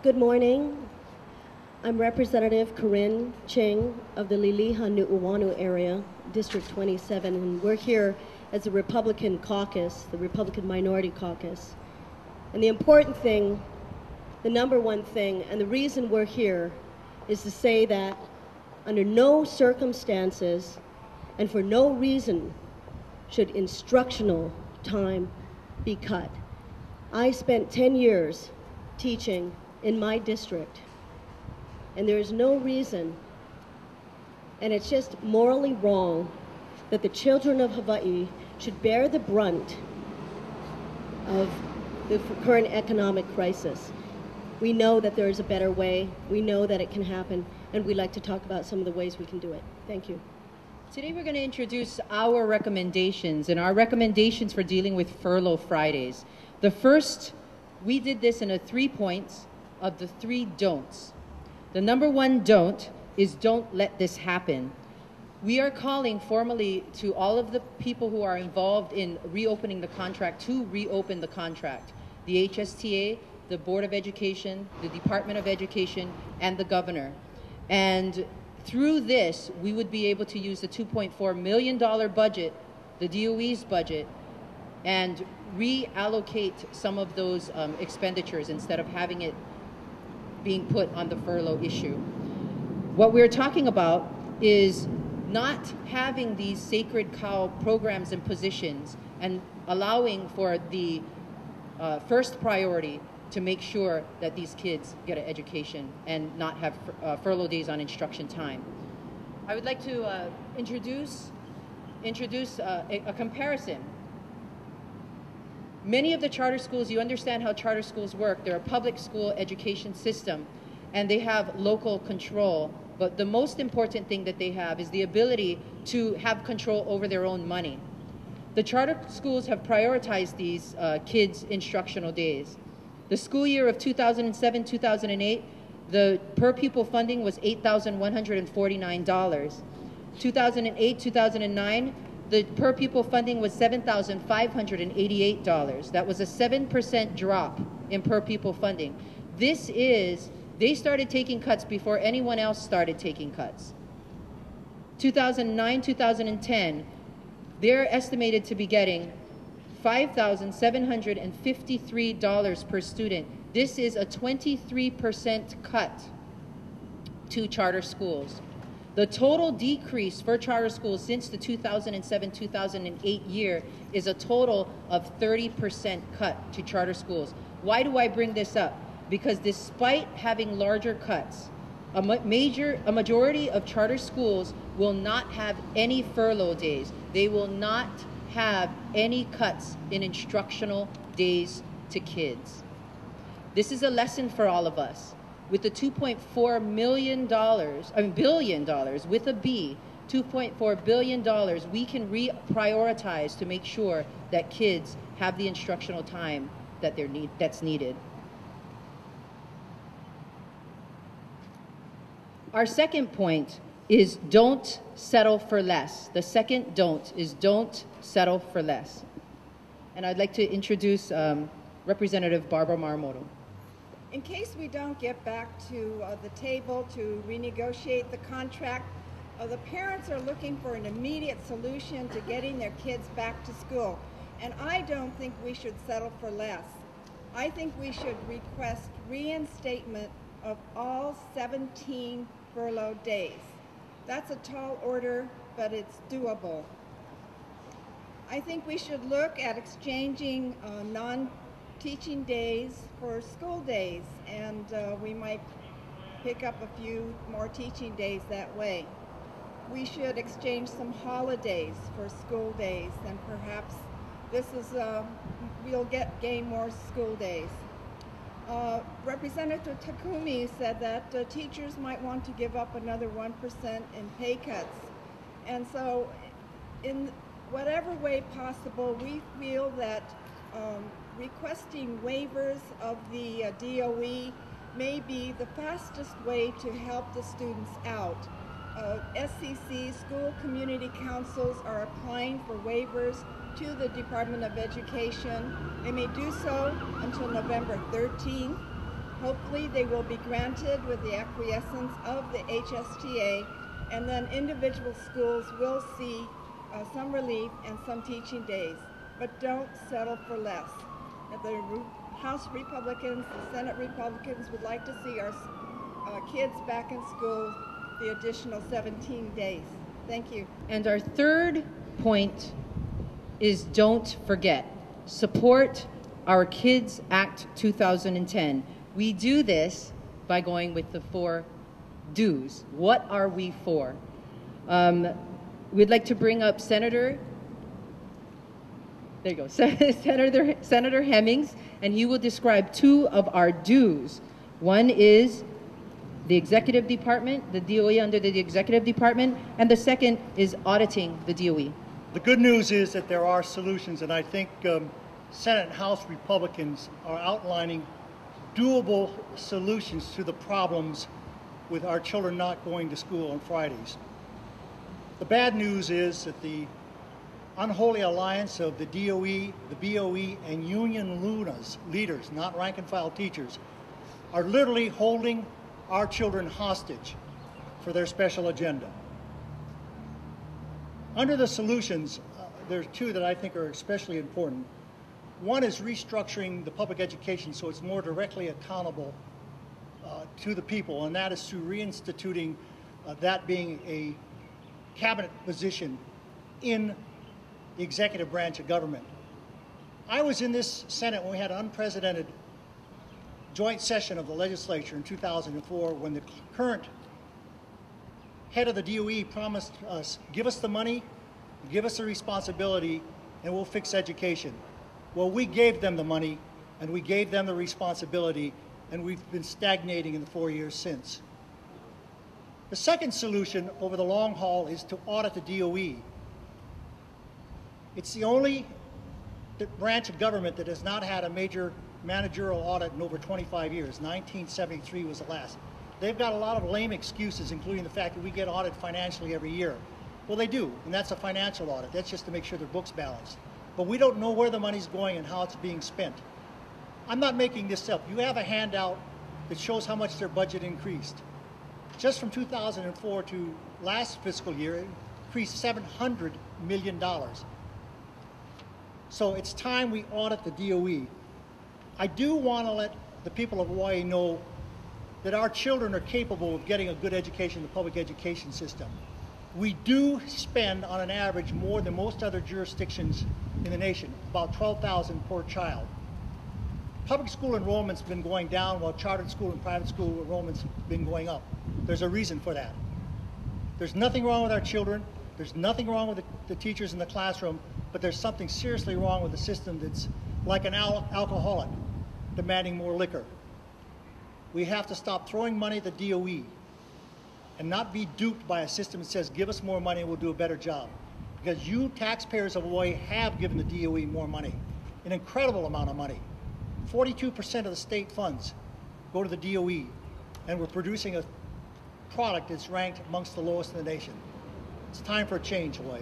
Good morning. I'm Representative Corinne Ching of the Liliha-Nu'uanu area, District 27, and we're here as the Republican Caucus, the Republican Minority Caucus. And the important thing, the number one thing, and the reason we're here is to say that under no circumstances and for no reason should instructional time be cut. I spent 10 years teaching in my district, and there is no reason, and it's just morally wrong, that the children of Hawaii should bear the brunt of the current economic crisis. We know that there is a better way, we know that it can happen, and we'd like to talk about some of the ways we can do it. Thank you. Today we're going to introduce our recommendations and our recommendations for dealing with Furlough Fridays. The first, we did this in 3 points of the 3 don'ts. The number 1 don't is don't let this happen. We are calling formally to all of the people who are involved in reopening the contract to reopen the contract. The HSTA, the Board of Education, the Department of Education, and the governor. And through this, we would be able to use the $2.4 million budget, the DOE's budget, and reallocate some of those expenditures instead of having it being put on the furlough issue. What we're talking about is not having these sacred cow programs and positions and allowing for the first priority to make sure that these kids get an education and not have furlough days on instruction time. I would like to introduce a comparison. Many of the charter schools, you understand how charter schools work. They're a public school education system, and they have local control. But the most important thing that they have is the ability to have control over their own money. The charter schools have prioritized these kids' instructional days. The school year of 2007-2008, the per pupil funding was $8,149. 2008-2009, the per pupil funding was $7,588. That was a 7% drop in per pupil funding. They started taking cuts before anyone else started taking cuts. 2009-2010, they're estimated to be getting $5,753 per student. This is a 23% cut to charter schools. The total decrease for charter schools since the 2007-2008 year is a total of 30% cut to charter schools. Why do I bring this up? Because despite having larger cuts, a majority of charter schools will not have any furlough days. They will not have any cuts in instructional days to kids. This is a lesson for all of us. With the $2.4 billion with a B, $2.4 billion, we can reprioritize to make sure that kids have the instructional time that that's needed. Our second point is don't settle for less. The second don't is don't settle for less. And I'd like to introduce Representative Barbara Marumoto. In case we don't get back to the table to renegotiate the contract, the parents are looking for an immediate solution to getting their kids back to school. And I don't think we should settle for less. I think we should request reinstatement of all 17 furlough days. That's a tall order, but it's doable. I think we should look at exchanging non-teaching days for school days, and we might pick up a few more teaching days that way. We should exchange some holidays for school days, and perhaps this is, we'll gain more school days. Representative Takumi said that teachers might want to give up another 1% in pay cuts. And so in whatever way possible, we feel that requesting waivers of the DOE may be the fastest way to help the students out. SCC, school community councils, are applying for waivers to the Department of Education. They may do so until November 13th. Hopefully they will be granted with the acquiescence of the HSTA, and then individual schools will see some relief and some teaching days. But don't settle for less. The House Republicans, the Senate Republicans would like to see our kids back in school the additional 17 days. Thank you. And our third point is don't forget. Support our Kids Act 2010. We do this by going with the 4 do's. What are we for? We'd like to bring up Senator, there you go, Senator Hemmings, and he will describe 2 of our do's. One is the executive department, the DOE under the executive department, and the second is auditing the DOE. The good news is that there are solutions, and I think Senate and House Republicans are outlining doable solutions to the problems with our children not going to school on Fridays. The bad news is that the unholy alliance of the DOE, the BOE, and union leaders, not rank and file teachers, are literally holding our children hostage for their special agenda. Under the solutions, there's 2 that I think are especially important. One is restructuring the public education so it's more directly accountable to the people, and that is through reinstituting that being a cabinet position in the executive branch of government. I was in this Senate when we had an unprecedented joint session of the legislature in 2004 when the current head of the DOE promised us, give us the money, give us the responsibility, and we'll fix education. Well, we gave them the money, and we gave them the responsibility, and we've been stagnating in the 4 years since. The second solution over the long haul is to audit the DOE. It's the only branch of government that has not had a major managerial audit in over 25 years. 1973 was the last. They've got a lot of lame excuses, including the fact that we get audited financially every year. Well, they do, and that's a financial audit. That's just to make sure their book's balanced. But we don't know where the money's going and how it's being spent. I'm not making this up. You have a handout that shows how much their budget increased. Just from 2004 to last fiscal year, it increased $700 million. So it's time we audit the DOE. I do want to let the people of Hawaii know that our children are capable of getting a good education in the public education system. We do spend, on an average, more than most other jurisdictions in the nation, about $12,000 per child. Public school enrollment's been going down while chartered school and private school enrollment's been going up. There's a reason for that. There's nothing wrong with our children. There's nothing wrong with the teachers in the classroom, but there's something seriously wrong with the system that's like an alcoholic demanding more liquor. We have to stop throwing money at the DOE and not be duped by a system that says, give us more money and we'll do a better job. Because you taxpayers of Hawaii have given the DOE more money, an incredible amount of money. 42% of the state funds go to the DOE, and we're producing a product that's ranked amongst the lowest in the nation. It's time for a change, Hawaii.